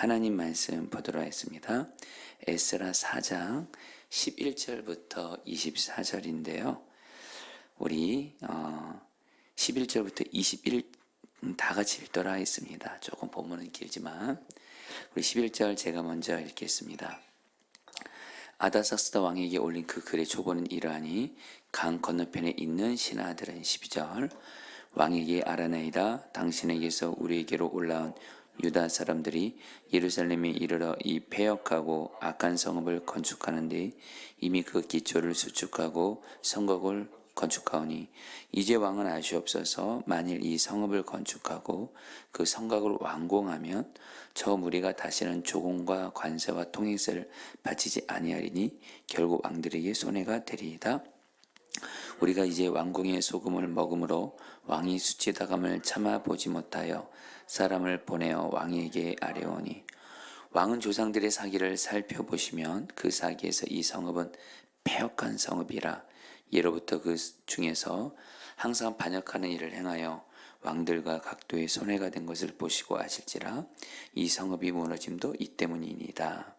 하나님 말씀 보도록 하겠습니다. 에스라 4장 11절부터 24절인데요. 우리 11절부터 21 다 같이 읽도록 하겠습니다. 조금 본문은 길지만 우리 11절 제가 먼저 읽겠습니다. 아다사스다 왕에게 올린 그 글의 초본은 이러하니 강 건너편에 있는 신하들은 12절 왕에게 아라나이다 당신에게서 우리에게로 올라온 유다 사람들이 예루살렘에 이르러 이 패역하고 악한 성읍을 건축하는데 이미 그 기초를 수축하고 성곽을 건축하오니 이제 왕은 아시옵소서. 만일 이 성읍을 건축하고 그 성곽을 완공하면 저 무리가 다시는 조공과 관세와 통행세를 바치지 아니하리니 결국 왕들에게 손해가 되리이다. 우리가 이제 왕궁의 소금을 먹음으로 왕이 수치다감을 참아 보지 못하여 사람을 보내어 왕에게 아뢰오니 왕은 조상들의 사기를 살펴보시면 그 사기에서 이 성읍은 패역한 성읍이라 예로부터 그 중에서 항상 반역하는 일을 행하여 왕들과 각도의 손해가 된 것을 보시고 아실지라 이 성읍이 무너짐도 이 때문이니이다.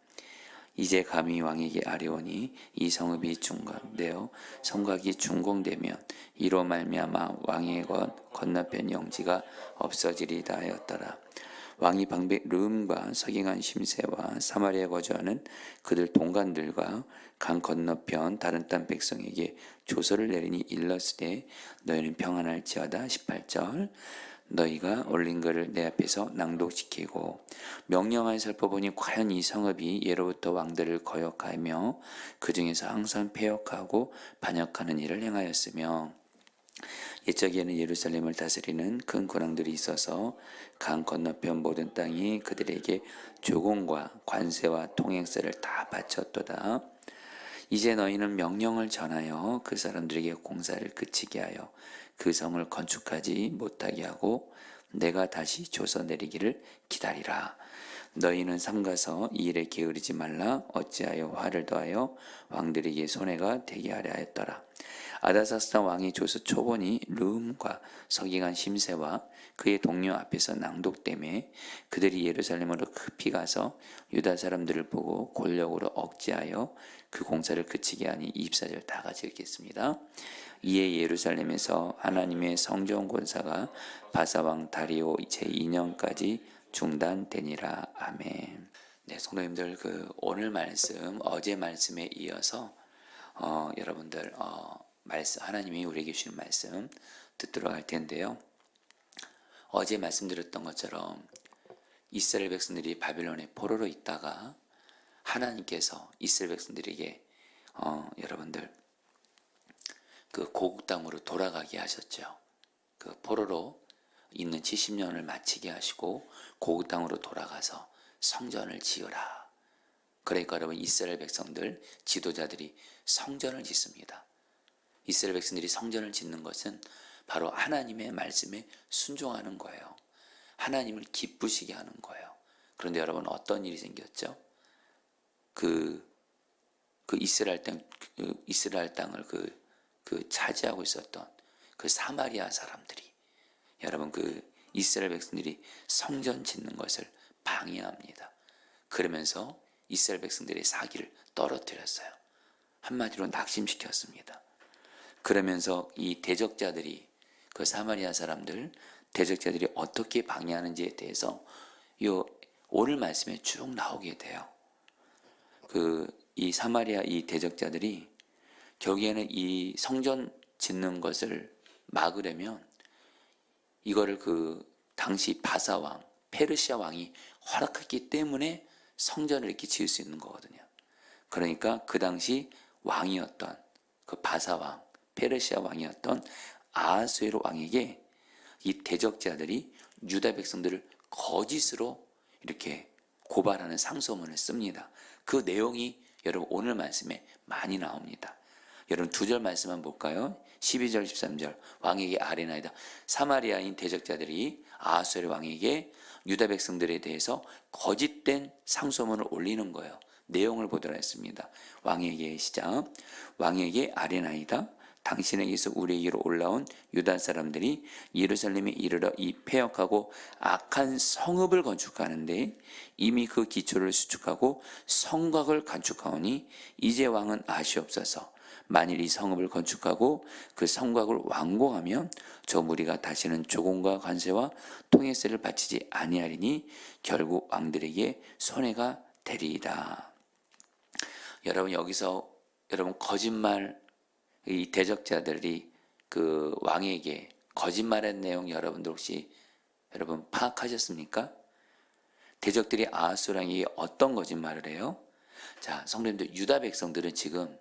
이제 감히 왕에게 아뢰오니 이 성읍이 중건되어 성곽이 준공되면 이로 말미암아 왕의 건너편 영지가 없어지리다 하였더라. 왕이 방백 르음과 서기관 심세와 사마리아 거주하는 그들 동관들과 강 건너편 다른 땅 백성에게 조서를 내리니 일렀으되 너희는 평안할지어다. 18절 너희가 올린 글을 내 앞에서 낭독시키고 명령하여 살펴보니 과연 이 성읍이 예로부터 왕들을 거역하며 그 중에서 항상 패역하고 반역하는 일을 행하였으며 옛적에는 예루살렘을 다스리는 큰 군왕들이 있어서 강 건너편 모든 땅이 그들에게 조공과 관세와 통행세를 다 바쳤도다. 이제 너희는 명령을 전하여 그 사람들에게 공사를 그치게 하여 그 성을 건축하지 못하게 하고 내가 다시 조서 내리기를 기다리라. 너희는 삼가서 이 일에 게으르지 말라. 어찌하여 화를 더하여 왕들에게 손해가 되게 하려 하였더라. 아다사스다 왕이 조서 초본이 르음과 서기관 심세와 그의 동료 앞에서 낭독되매 그들이 예루살렘으로 급히 가서 유다 사람들을 보고 권력으로 억제하여 그 공사를 그치게 하니 24절 다 같이 읽겠습니다. 이에 예루살렘에서 하나님의 성전 공사가 바사왕 다리오 제2년까지 중단되니라. 아멘. 네, 성도님들 오늘 말씀 어제 말씀에 이어서 여러분들 말씀 하나님이 우리에게 주신 말씀 듣도록 할 텐데요. 어제 말씀드렸던 것처럼 이스라엘 백성들이 바빌론의 포로로 있다가 하나님께서 이스라엘 백성들에게 여러분들 그 고국 땅으로 돌아가게 하셨죠. 그 포로로 있는 70년을 마치게 하시고 고국 땅으로 돌아가서 성전을 지으라. 그러니까 여러분 이스라엘 백성들 지도자들이 성전을 짓습니다. 이스라엘 백성들이 성전을 짓는 것은 바로 하나님의 말씀에 순종하는 거예요. 하나님을 기쁘시게 하는 거예요. 그런데 여러분 어떤 일이 생겼죠? 이스라엘 땅을 차지하고 있었던 그 사마리아 사람들이 여러분 이스라엘 백성들이 성전 짓는 것을 방해합니다. 그러면서 이스라엘 백성들의 사기를 떨어뜨렸어요. 한마디로 낙심시켰습니다. 그러면서 이 대적자들이 그 사마리아 사람들 대적자들이 어떻게 방해하는지에 대해서 오늘 말씀에 쭉 나오게 돼요. 이 사마리아 이 대적자들이 결국에는 이 성전 짓는 것을 막으려면 이거를 당시 바사 왕, 페르시아 왕이 허락했기 때문에 성전을 이렇게 지을 수 있는 거거든요. 그러니까 그 당시 왕이었던 그 바사 왕, 페르시아 왕이었던 아하수에로 왕에게 이 대적자들이 유다 백성들을 거짓으로 이렇게 고발하는 상소문을 씁니다. 그 내용이 여러분 오늘 말씀에 많이 나옵니다. 여러분 2절 말씀만 볼까요? 12절 13절 왕에게 아뢰나이다. 사마리아인 대적자들이 아하수에로 왕에게 유다 백성들에 대해서 거짓된 상소문을 올리는 거예요. 내용을 보도록 했습니다. 왕에게 시작. 왕에게 아뢰나이다. 당신에게서 우리에게로 올라온 유다 사람들이 예루살렘에 이르러 이 패역하고 악한 성읍을 건축하는데 이미 그 기초를 수축하고 성곽을 건축하오니 이제 왕은 아시옵소서. 만일 이 성읍을 건축하고 그 성곽을 완공하면 저 무리가 다시는 조공과 관세와 통행세를 바치지 아니하리니 결국 왕들에게 손해가 되리이다. 여러분, 여기서 여러분 거짓말, 이 대적자들이 그 왕에게 거짓말한 내용 여러분들 혹시 여러분 파악하셨습니까? 대적들이 아하스 왕에게 어떤 거짓말을 해요? 자, 성도님들, 유다 백성들은 지금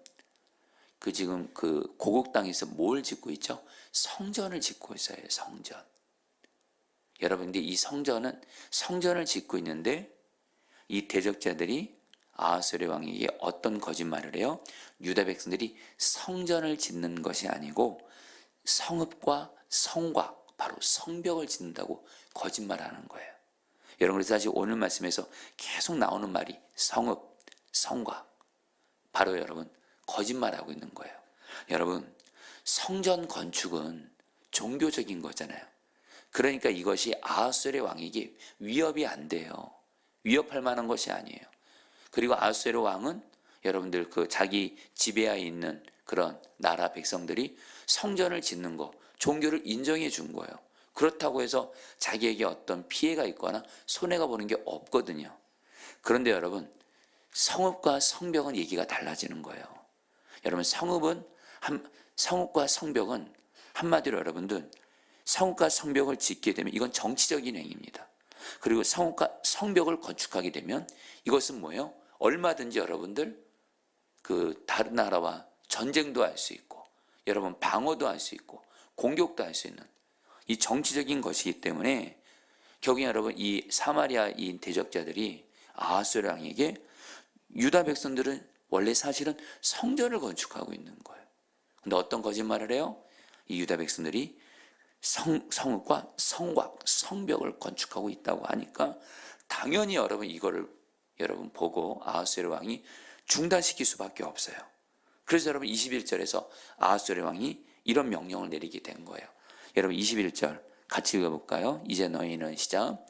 그 고국 땅에서 뭘 짓고 있죠? 성전을 짓고 있어요. 성전. 여러분, 근데 이 성전을 짓고 있는데 이 대적자들이 아하스의 왕에게 어떤 거짓말을 해요? 유다 백성들이 성전을 짓는 것이 아니고 성읍과 성곽, 바로 성벽을 짓는다고 거짓말하는 거예요. 여러분, 그래서 사실 오늘 말씀에서 계속 나오는 말이 성읍, 성곽, 바로 여러분 거짓말하고 있는 거예요. 여러분, 성전 건축은 종교적인 거잖아요. 그러니까 이것이 아하스의 왕에게 위협이 안 돼요. 위협할 만한 것이 아니에요. 그리고 아하스웨로 왕은 여러분들 그 자기 지배하에 있는 그런 나라 백성들이 성전을 짓는 거, 종교를 인정해 준 거예요. 그렇다고 해서 자기에게 어떤 피해가 있거나 손해가 보는 게 없거든요. 그런데 여러분, 성읍과 성벽은 얘기가 달라지는 거예요. 여러분, 성읍과 성벽은 한마디로 여러분들 성읍과 성벽을 짓게 되면 이건 정치적인 행위입니다. 그리고 성읍과 성벽을 건축하게 되면 이것은 뭐예요? 얼마든지 여러분들 그 다른 나라와 전쟁도 할 수 있고 여러분 방어도 할 수 있고 공격도 할 수 있는 이 정치적인 것이기 때문에 결국 여러분 이 사마리아인 대적자들이 아하스 왕에게 유다 백성들은 원래 사실은 성전을 건축하고 있는 거예요. 근데 어떤 거짓말을 해요? 이 유다 백성들이 성읍과 성곽, 성벽을 건축하고 있다고 하니까 당연히 여러분 이거를 여러분 보고 아하스웨로 왕이 중단시킬 수밖에 없어요. 그래서 여러분 21절에서 아하스웨로 왕이 이런 명령을 내리게 된 거예요. 여러분 21절 같이 읽어볼까요? 이제 너희는 시작.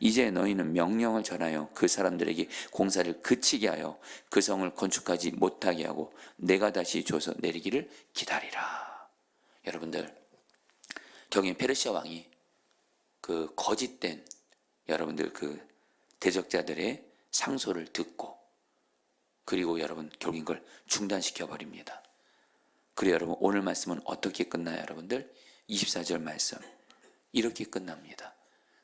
이제 너희는 명령을 전하여 그 사람들에게 공사를 그치게 하여 그 성을 건축하지 못하게 하고 내가 다시 줘서 내리기를 기다리라. 여러분들, 경인 페르시아 왕이 그 거짓된 여러분들 그 대적자들의 상소를 듣고 그리고 여러분 결국 이걸 중단시켜 버립니다. 그리고 여러분 오늘 말씀은 어떻게 끝나요? 여러분들 24절 말씀 이렇게 끝납니다.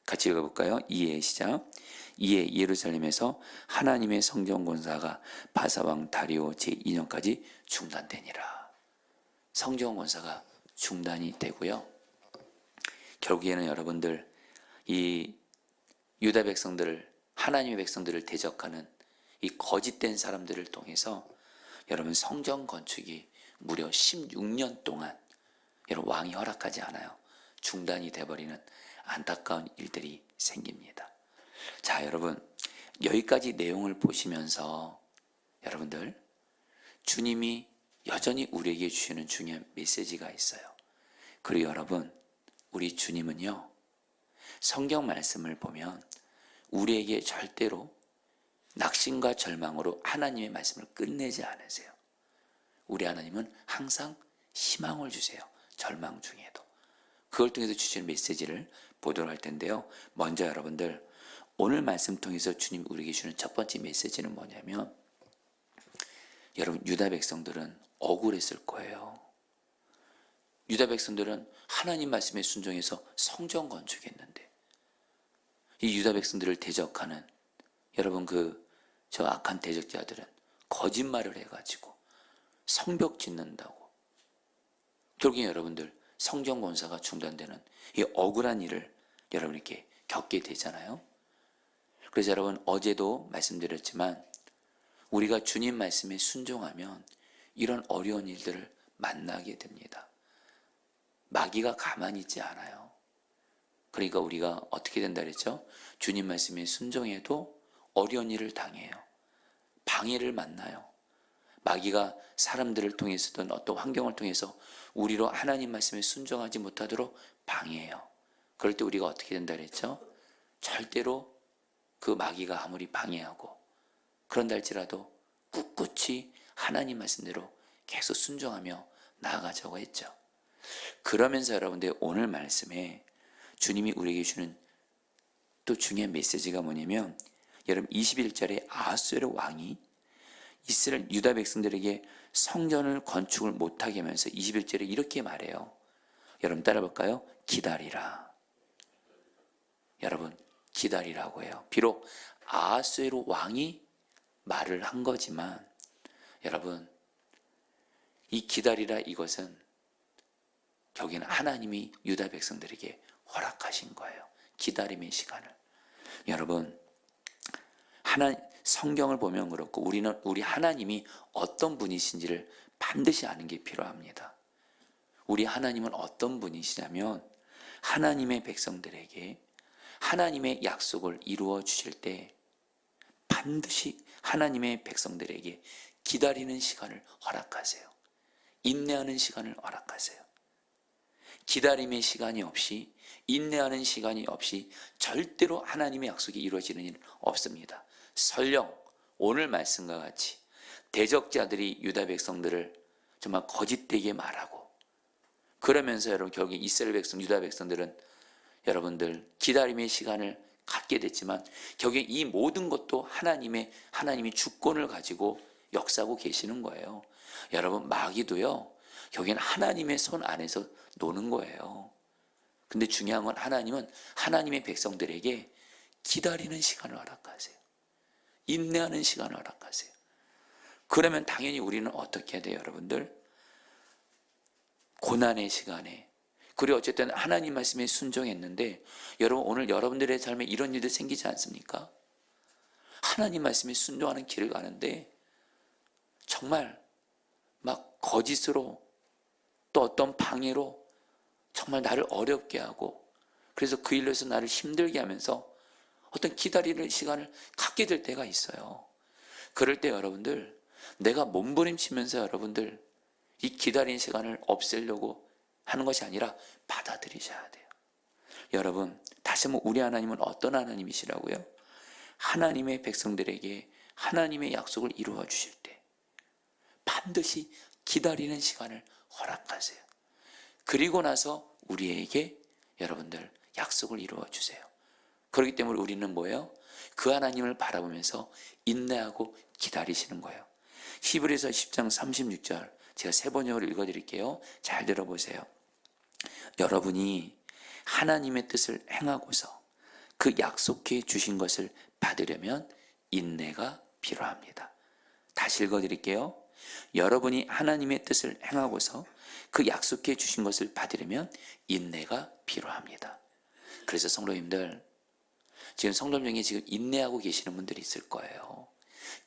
같이 읽어볼까요? 이에 시작. 이에 예루살렘에서 하나님의 성전 공사가 바사왕 다리오 제2년까지 중단되니라. 성전 공사가 중단이 되고요. 결국에는 여러분들 이 유다 백성들을 하나님의 백성들을 대적하는 이 거짓된 사람들을 통해서 여러분 성전 건축이 무려 16년 동안 여러분 왕이 허락하지 않아요. 중단이 돼버리는 안타까운 일들이 생깁니다. 자, 여러분 여기까지 내용을 보시면서 여러분들 주님이 여전히 우리에게 주시는 중요한 메시지가 있어요. 그리고 여러분 우리 주님은요 성경 말씀을 보면 우리에게 절대로 낙심과 절망으로 하나님의 말씀을 끝내지 않으세요. 우리 하나님은 항상 희망을 주세요. 절망 중에도. 그걸 통해서 주시는 메시지를 보도록 할 텐데요. 먼저 여러분들 오늘 말씀 통해서 주님 우리에게 주는 첫 번째 메시지는 뭐냐면 여러분 유다 백성들은 억울했을 거예요. 유다 백성들은 하나님 말씀에 순종해서 성전 건축했는데 이 유다 백성들을 대적하는 여러분 저 악한 대적자들은 거짓말을 해가지고 성벽 짓는다고 결국에 여러분들 성전 공사가 중단되는 이 억울한 일을 여러분에게 겪게 되잖아요. 그래서 여러분 어제도 말씀드렸지만 우리가 주님 말씀에 순종하면 이런 어려운 일들을 만나게 됩니다. 마귀가 가만히 있지 않아요. 그러니까 우리가 어떻게 된다 그랬죠? 주님 말씀에 순종해도 어려운 일을 당해요. 방해를 만나요. 마귀가 사람들을 통해서든 어떤 환경을 통해서 우리로 하나님 말씀에 순종하지 못하도록 방해해요. 그럴 때 우리가 어떻게 된다 그랬죠? 절대로 그 마귀가 아무리 방해하고 그런다 할지라도 꿋꿋이 하나님 말씀대로 계속 순종하며 나아가자고 했죠. 그러면서 여러분들 오늘 말씀에 주님이 우리에게 주는 또 중요한 메시지가 뭐냐면, 여러분 21절에 아하수에로 왕이 이스라엘 유다 백성들에게 성전을 건축을 못하게 하면서 21절에 이렇게 말해요. 여러분 따라 볼까요? 기다리라. 여러분 기다리라고 해요. 비록 아하수에로 왕이 말을 한 거지만 여러분 이 기다리라 이것은 여기는 하나님이 유다 백성들에게 허락하신 거예요. 기다림의 시간을. 여러분 성경을 보면 그렇고 우리 하나님이 어떤 분이신지를 반드시 아는 게 필요합니다. 우리 하나님은 어떤 분이시냐면 하나님의 백성들에게 하나님의 약속을 이루어 주실 때 반드시 하나님의 백성들에게 기다리는 시간을 허락하세요. 인내하는 시간을 허락하세요. 기다림의 시간이 없이, 인내하는 시간이 없이 절대로 하나님의 약속이 이루어지는 일은 없습니다. 설령 오늘 말씀과 같이 대적자들이 유다 백성들을 정말 거짓되게 말하고 그러면서 여러분 결국 이스라엘 백성, 유다 백성들은 여러분들 기다림의 시간을 갖게 됐지만 결국에 이 모든 것도 하나님이 주권을 가지고 역사하고 계시는 거예요. 여러분 마귀도요 결국에는 하나님의 손 안에서 노는 거예요. 근데 중요한 건 하나님은 하나님의 백성들에게 기다리는 시간을 허락하세요. 인내하는 시간을 허락하세요. 그러면 당연히 우리는 어떻게 해야 돼요, 여러분들? 고난의 시간에, 그리고 어쨌든 하나님 말씀에 순종했는데 여러분 오늘 여러분들의 삶에 이런 일도 생기지 않습니까? 하나님 말씀에 순종하는 길을 가는데 정말 막 거짓으로 또 어떤 방해로 정말 나를 어렵게 하고 그래서 그 일로서 나를 힘들게 하면서 어떤 기다리는 시간을 갖게 될 때가 있어요. 그럴 때 여러분들 내가 몸부림치면서 여러분들 이 기다리는 시간을 없애려고 하는 것이 아니라 받아들이셔야 돼요. 여러분 다시 한번 우리 하나님은 어떤 하나님이시라고요? 하나님의 백성들에게 하나님의 약속을 이루어 주실 때 반드시 기다리는 시간을 허락하세요. 그리고 나서 우리에게 여러분들 약속을 이루어 주세요. 그렇기 때문에 우리는 뭐예요? 그 하나님을 바라보면서 인내하고 기다리시는 거예요. 히브리서 10장 36절 제가 세 번역으로 읽어드릴게요. 잘 들어보세요. 여러분이 하나님의 뜻을 행하고서 그 약속해 주신 것을 받으려면 인내가 필요합니다. 다시 읽어드릴게요. 여러분이 하나님의 뜻을 행하고서 그 약속해 주신 것을 받으려면 인내가 필요합니다. 그래서 성도님들 지금 성도 중에 지금 인내하고 계시는 분들이 있을 거예요.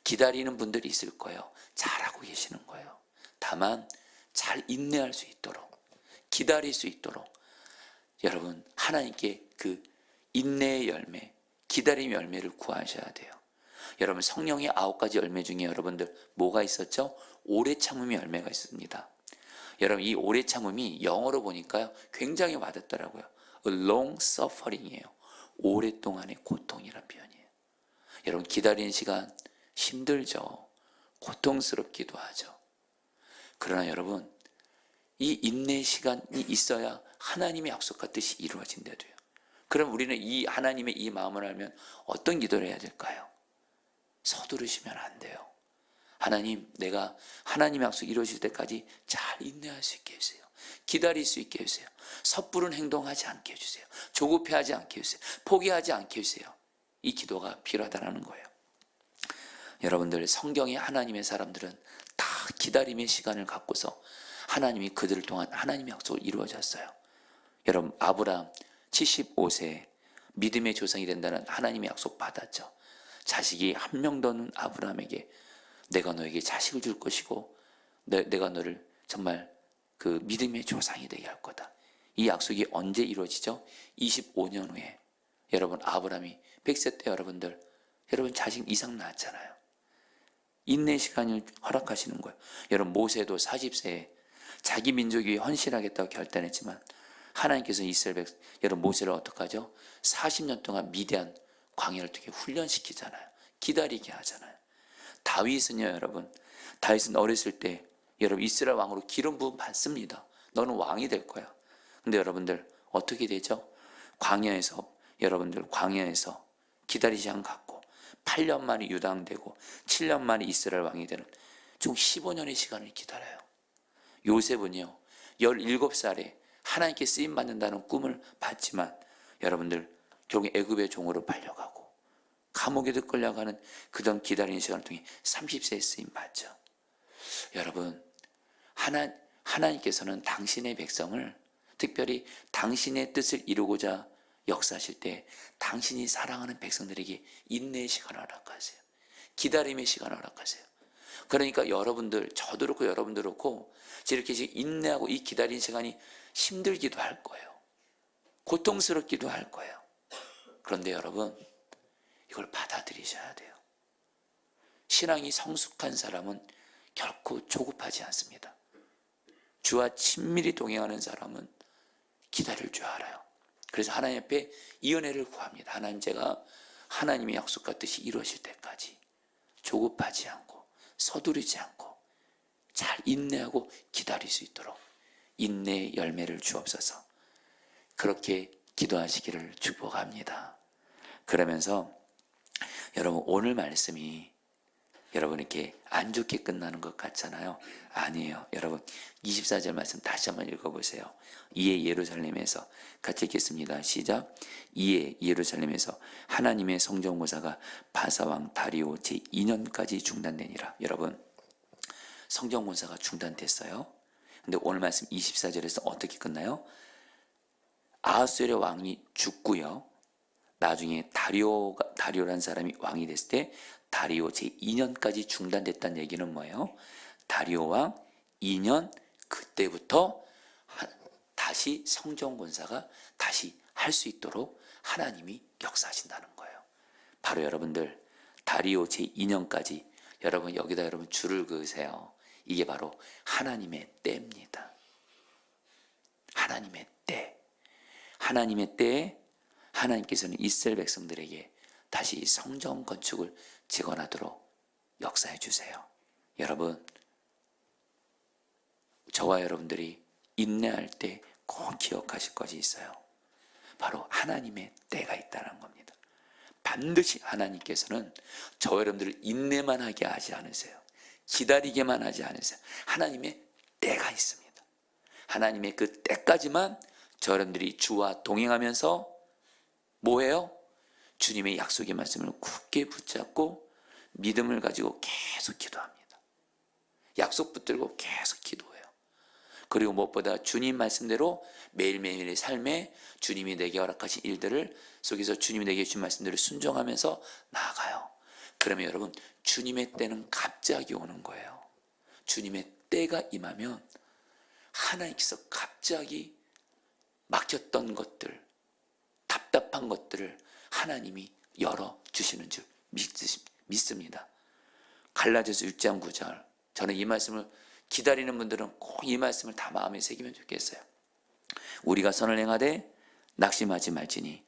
기다리는 분들이 있을 거예요. 잘하고 계시는 거예요. 다만 잘 인내할 수 있도록 기다릴 수 있도록 여러분 하나님께 그 인내의 열매, 기다림의 열매를 구하셔야 돼요. 여러분 성령의 9가지 열매 중에 여러분들 뭐가 있었죠? 오래 참음의 열매가 있습니다. 여러분 이 오래 참음이 영어로 보니까요 굉장히 와닿더라고요. A long suffering이에요. 오랫동안의 고통이란 표현이에요. 여러분 기다리는 시간 힘들죠. 고통스럽기도 하죠. 그러나 여러분 이 인내의 시간이 있어야 하나님의 약속과 뜻이 이루어진대도요. 그럼 우리는 이 하나님의 이 마음을 알면 어떤 기도를 해야 될까요? 서두르시면 안 돼요. 하나님 내가 하나님의 약속 이루어질 때까지 잘 인내할 수 있게 해주세요. 기다릴 수 있게 해주세요. 섣부른 행동하지 않게 해주세요. 조급해하지 않게 해주세요. 포기하지 않게 해주세요. 이 기도가 필요하다는 거예요. 여러분들 성경의 하나님의 사람들은 다 기다림의 시간을 갖고서 하나님이 그들을 통한 하나님의 약속을 이루어졌어요. 여러분 아브라함 75세 믿음의 조상이 된다는 하나님의 약속 받았죠. 자식이 한 명도 없는 아브라함에게 내가 너에게 자식을 줄 것이고 내가 너를 정말 그 믿음의 조상이 되게 할 거다. 이 약속이 언제 이루어지죠? 25년 후에 여러분 아브라함이 100세 때 여러분 자식 이삭 낳았잖아요. 인내 시간을 허락하시는 거예요. 여러분 모세도 40세에 자기 민족 위해 헌신하겠다고 결단했지만 하나님께서 이스라엘 여러분 모세를 어떡하죠? 40년 동안 미디안 광야를 통해 훈련시키잖아요. 기다리게 하잖아요. 다윗은요 여러분, 다윗은 어렸을 때 여러분 이스라엘 왕으로 기름 부음 받습니다. 너는 왕이 될 거야. 근데 여러분들 어떻게 되죠? 광야에서 기다리지 않고 8년 만에 유당되고 7년 만에 이스라엘 왕이 되는 총 15년의 시간을 기다려요. 요셉은요 17살에 하나님께 쓰임받는다는 꿈을 봤지만 여러분들 결국 애굽의 종으로 팔려가고 감옥에도 끌려가는 그런 기다리는 시간을 통해 30세에 쓰임받죠. 여러분 하나님께서는 당신의 백성을 특별히 당신의 뜻을 이루고자 역사하실 때 당신이 사랑하는 백성들에게 인내의 시간을 허락하세요. 기다림의 시간을 허락하세요. 그러니까 여러분들, 저도 그렇고 여러분도 그렇고 이렇게 인내하고 이 기다리는 시간이 힘들기도 할 거예요. 고통스럽기도 할 거예요. 그런데 여러분 이걸 받아들이셔야 돼요. 신앙이 성숙한 사람은 결코 조급하지 않습니다. 주와 친밀히 동행하는 사람은 기다릴 줄 알아요. 그래서 하나님 앞에 이 은혜를 구합니다. 하나님, 제가 하나님의 약속같이 이루어질 때까지 조급하지 않고 서두르지 않고 잘 인내하고 기다릴 수 있도록 인내의 열매를 주옵소서. 그렇게 기도하시기를 축복합니다. 그러면서 여러분 오늘 말씀이 여러분 이렇게 안 좋게 끝나는 것 같잖아요. 아니에요. 여러분 24절 말씀 다시 한번 읽어보세요. 이에 예루살렘에서 같이 읽겠습니다. 시작. 이에 예루살렘에서 하나님의 성전공사가 바사왕 다리오 제2년까지 중단되니라. 여러분 성전공사가 중단됐어요. 근데 오늘 말씀 24절에서 어떻게 끝나요? 아하수에르 왕이 죽고요. 나중에 다리오라는 사람이 왕이 됐을 때 다리오 제2년까지 중단됐다는 얘기는 뭐예요? 다리오 왕 2년 그때부터 다시 성전권사가 다시 할 수 있도록 하나님이 역사하신다는 거예요. 바로 여러분들 다리오 제2년까지 여러분 여기다 여러분 줄을 그으세요. 이게 바로 하나님의 때입니다. 하나님의 때. 하나님의 때에 하나님께서는 이스라엘 백성들에게 다시 성전 건축을 재건하도록 역사해 주세요. 여러분, 저와 여러분들이 인내할 때 꼭 기억하실 것이 있어요. 바로 하나님의 때가 있다는 겁니다. 반드시 하나님께서는 저와 여러분들을 인내만 하게 하지 않으세요. 기다리게만 하지 않으세요. 하나님의 때가 있습니다. 하나님의 그 때까지만 저 여러분들이 주와 동행하면서 뭐예요? 주님의 약속의 말씀을 굳게 붙잡고 믿음을 가지고 계속 기도합니다. 약속 붙들고 계속 기도해요. 그리고 무엇보다 주님 말씀대로 매일매일의 삶에 주님이 내게 허락하신 일들을 속에서 주님이 내게 주신 말씀대로 순종하면서 나아가요. 그러면 여러분 주님의 때는 갑자기 오는 거예요. 주님의 때가 임하면 하나님께서 갑자기 막혔던 것들, 답답한 것들을 하나님이 열어주시는 줄 믿습니다. 갈라디아서 6장 9절. 저는 이 말씀을 기다리는 분들은 꼭 이 말씀을 다 마음에 새기면 좋겠어요. 우리가 선을 행하되 낙심하지 말지니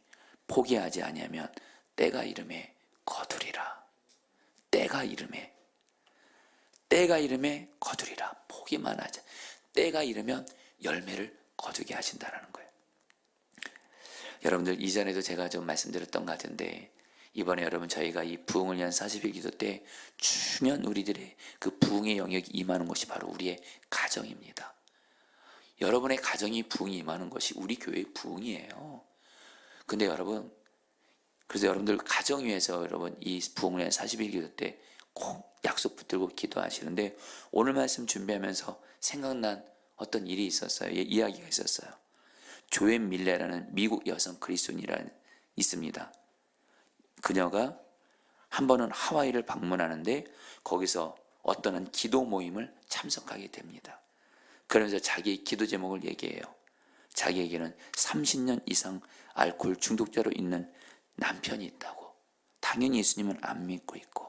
포기하지 아니하면 때가 이름에 거두리라. 때가 이름에 거두리라. 포기만 하자. 때가 이르면 열매를 거두게 하신다는 거예요. 여러분들 이전에도 제가 좀 말씀드렸던 것 같은데 이번에 여러분 저희가 이 부흥을 위한 40일 기도 때 중요한 우리들의 그 부흥의 영역이 임하는 것이 바로 우리의 가정입니다. 여러분의 가정이 부흥이 임하는 것이 우리 교회의 부흥이에요. 근데 여러분 그래서 여러분들 가정 위해서 여러분 이 부흥을 위한 40일 기도 때 꼭 약속 붙들고 기도하시는데 오늘 말씀 준비하면서 생각난 어떤 일이 있었어요. 이야기가 있었어요. 조앤 밀레라는 미국 여성 그리스도인이라는 있습니다. 그녀가 한 번은 하와이를 방문하는데 거기서 어떤 기도 모임을 참석하게 됩니다. 그러면서 자기의 기도 제목을 얘기해요. 자기에게는 30년 이상 알코올 중독자로 있는 남편이 있다고. 당연히 예수님은 안 믿고 있고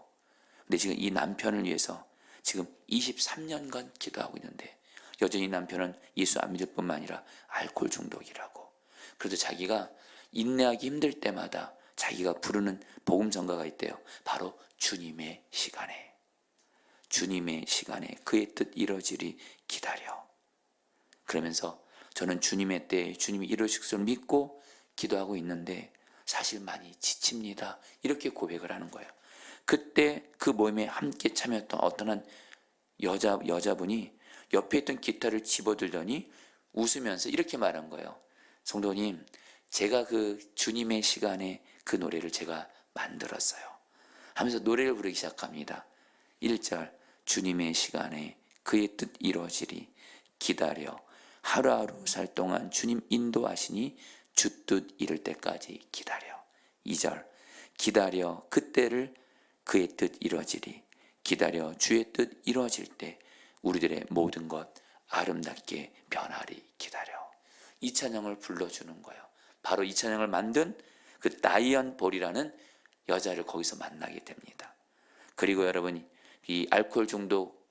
근데 지금 이 남편을 위해서 지금 23년간 기도하고 있는데 여전히 남편은 예수 안 믿을 뿐만 아니라 알코올 중독이라고. 그래도 자기가 인내하기 힘들 때마다 자기가 부르는 복음 전가가 있대요. 바로 주님의 시간에, 주님의 시간에 그의 뜻 이루어지리 기다려. 그러면서 저는 주님의 때에 주님이 이루실 것을 믿고 기도하고 있는데 사실 많이 지칩니다. 이렇게 고백을 하는 거예요. 그때 그 모임에 함께 참여했던 어떤 한 여자분이 옆에 있던 기타를 집어들더니 웃으면서 이렇게 말한 거예요. 성도님, 제가 그 주님의 시간에 그 노래를 제가 만들었어요. 하면서 노래를 부르기 시작합니다. 1절, 주님의 시간에 그의 뜻 이루어지리 기다려. 하루하루 살 동안 주님 인도하시니 주 뜻 이룰 때까지 기다려. 2절, 기다려 그때를 그의 뜻 이루어지리 기다려 주의 뜻 이루어질 때 우리들의 모든 것 아름답게 변하리 기다려. 이 찬양을 불러주는 거예요. 바로 이 찬양을 만든 그 다이언 볼이라는 여자를 거기서 만나게 됩니다. 그리고 여러분, 이 알코올 중독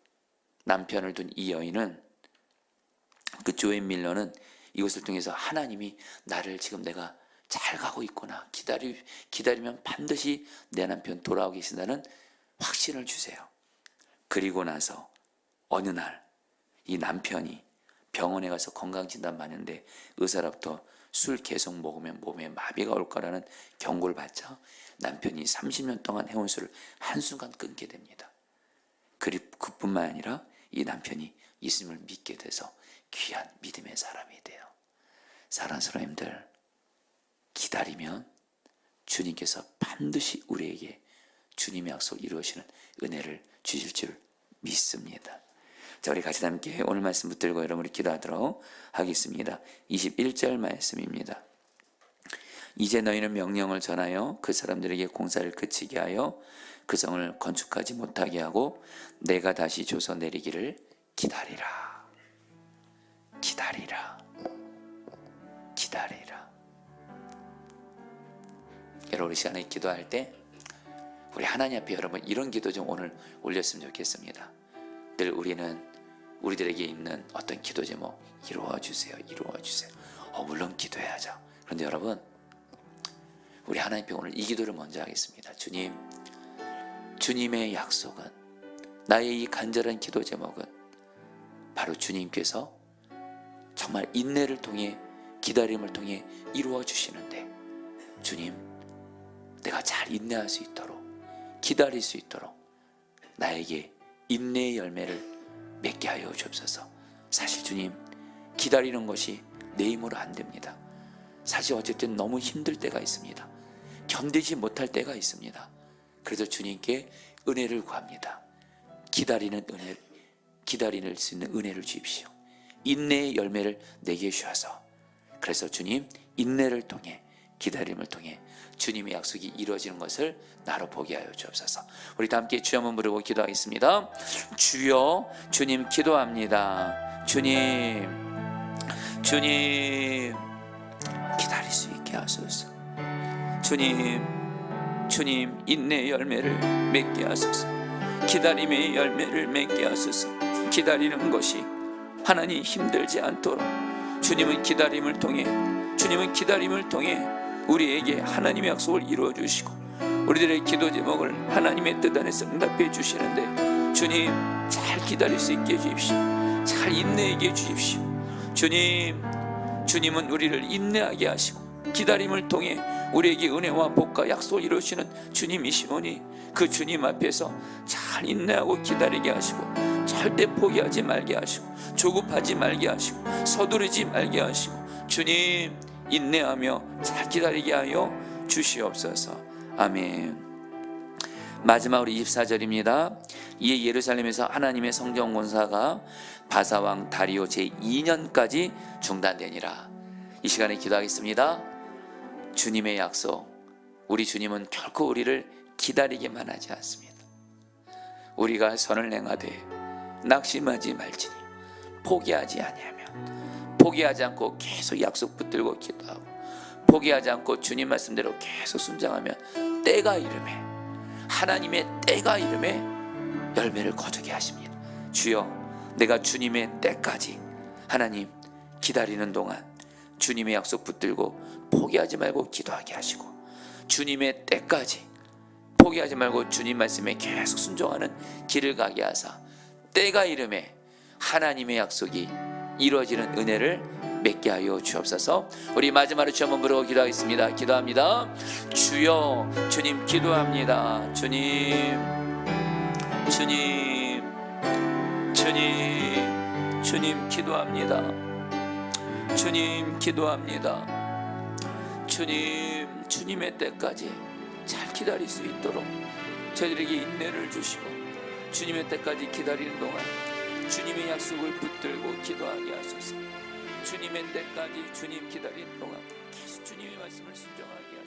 남편을 둔 이 여인은, 그 조앤 밀러는 이것을 통해서 하나님이 나를 지금 내가 잘 가고 있구나, 기다리면 반드시 내 남편 돌아오고 계신다는 확신을 주세요. 그리고 나서 어느 날 이 남편이 병원에 가서 건강진단 받는데 의사로부터 술 계속 먹으면 몸에 마비가 올 거라는 경고를 받자 남편이 30년 동안 해온 술을 한순간 끊게 됩니다. 그뿐만 아니라 이 남편이 예수님을 믿게 돼서 귀한 믿음의 사람이 돼요. 사랑스러움들, 기다리면 주님께서 반드시 우리에게 주님의 약속을 이루시는 은혜를 주실 줄 믿습니다. 자, 우리 같이 함께 오늘 말씀 붙들고 여러분이 기도하도록 하겠습니다. 21절 말씀입니다. 이제 너희는 명령을 전하여 그 사람들에게 공사를 그치게 하여 그 성을 건축하지 못하게 하고 내가 다시 줘서 내리기를 기다리라. 기다리라. 기다리라. 여러분, 우리 시간에 기도할 때 우리 하나님 앞에 여러분 이런 기도 좀 오늘 올렸으면 좋겠습니다. 늘 우리들에게 있는 어떤 기도 제목 이루어주세요. 이루어주세요. 물론 기도해야죠. 그런데 여러분, 우리 하나님 앞에 오늘 이 기도를 먼저 하겠습니다. 주님, 주님의 약속은, 나의 이 간절한 기도 제목은 바로 주님께서 정말 인내를 통해, 기다림을 통해 이루어 주시는데, 주님, 내가 잘 인내할 수 있도록, 기다릴 수 있도록 나에게 인내의 열매를 맺게 하여 주옵소서. 사실 주님, 기다리는 것이 내 힘으로 안 됩니다. 사실 어쨌든 너무 힘들 때가 있습니다. 견디지 못할 때가 있습니다. 그래서 주님께 은혜를 구합니다. 기다리는 은혜, 기다릴 수 있는 은혜를 주십시오. 인내의 열매를 내게 주셔서, 그래서 주님, 인내를 통해, 기다림을 통해 주님의 약속이 이루어지는 것을 나로 보게 하여 주옵소서. 우리 다 함께 주여 한번 부르고 기도하겠습니다. 주여, 주님 기도합니다. 주님 기다릴 수 있게 하소서. 주님 인내의 열매를 맺게 하소서. 기다림의 열매를 맺게 하소서. 기다리는 것이 하나님 힘들지 않도록 주님은 기다림을 통해 우리에게 하나님의 약속을 이루어 주시고 우리들의 기도 제목을 하나님의 뜻 안에서 응답해 주시는데, 주님 잘 기다릴 수 있게 해주십시오. 잘 인내하게 해주십시오. 주님은 우리를 인내하게 하시고 기다림을 통해 우리에게 은혜와 복과 약속을 이루시는 주님이시오니, 그 주님 앞에서 잘 인내하고 기다리게 하시고 절대 포기하지 말게 하시고 조급하지 말게 하시고 서두르지 말게 하시고, 주님 인내하며 잘 기다리게 하여 주시옵소서. 아멘. 마지막으로 24절입니다. 이에 예루살렘에서 하나님의 성전 공사가 바사왕 다리오 제2년까지 중단되니라. 이 시간에 기도하겠습니다. 주님의 약속, 우리 주님은 결코 우리를 기다리게만 하지 않습니다. 우리가 선을 행하되 낙심하지 말지니 포기하지 아니하면, 포기하지 않고 계속 약속 붙들고 기도하고 포기하지 않고 주님 말씀대로 계속 순종하면 때가 이르매 하나님의 때가 이름에 열매를 거두게 하십니다. 주여, 내가 주님의 때까지 하나님 기다리는 동안 주님의 약속 붙들고 포기하지 말고 기도하게 하시고, 주님의 때까지 포기하지 말고 주님 말씀에 계속 순종하는 길을 가게 하사 때가 이름에 하나님의 약속이 이루어지는 은혜를 맺게 하여 주옵소서. 우리 마지막으로 주 한번 부르고 기도하겠습니다. 기도합니다. 주여, 주님 기도합니다. 주님 기도합니다. 주님 기도합니다. 주님의 때까지 잘 기다릴 수 있도록 저희들에게 인내를 주시고, 주님의 때까지 기다리는 동안 주님의 약속을 붙들고 기도하게 하소서. 주님의 때까지 주님 기다리는 동안 계속 주님의 말씀을 순종하게